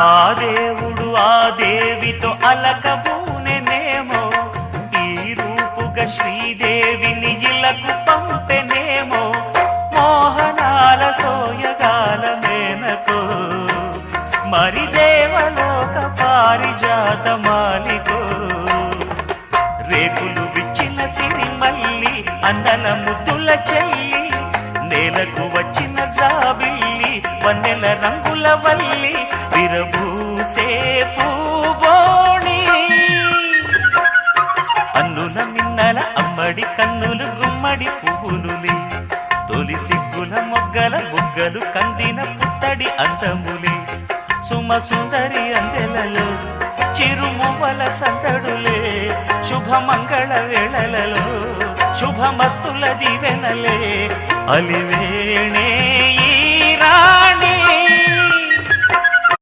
ఆ దేవుడు ఆ దేవితో అలకబూనెనేమో, ఈ రూపుగా శ్రీదేవిని ఇలకు పంపెనేమో, మోహనాల సోయగాల మేనకో, మరి దేవలోక పారిజాత మాలికో. రేకులు విచ్చిన సిరిమల్లి అందల ముద్దుల చెల్లి, నేలకు వచ్చిన జాబిల్లి వన్నెల రంగుల వల్లి, విరబూసే పూబోణి. అన్నుల మిన్నల అమ్మడి కన్నులు గుమ్మడి పువ్వులులే, తొలి సిగ్గుల మొగ్గల బుగ్గలు కందిన పుత్తడి అందములే, సుమ సుందరి అందెలలో చిరుమువ్వల సందడులే, శుభమంగళ వేళలలో శుభమస్తుల దివెనలే, అలివేణే ఈ రా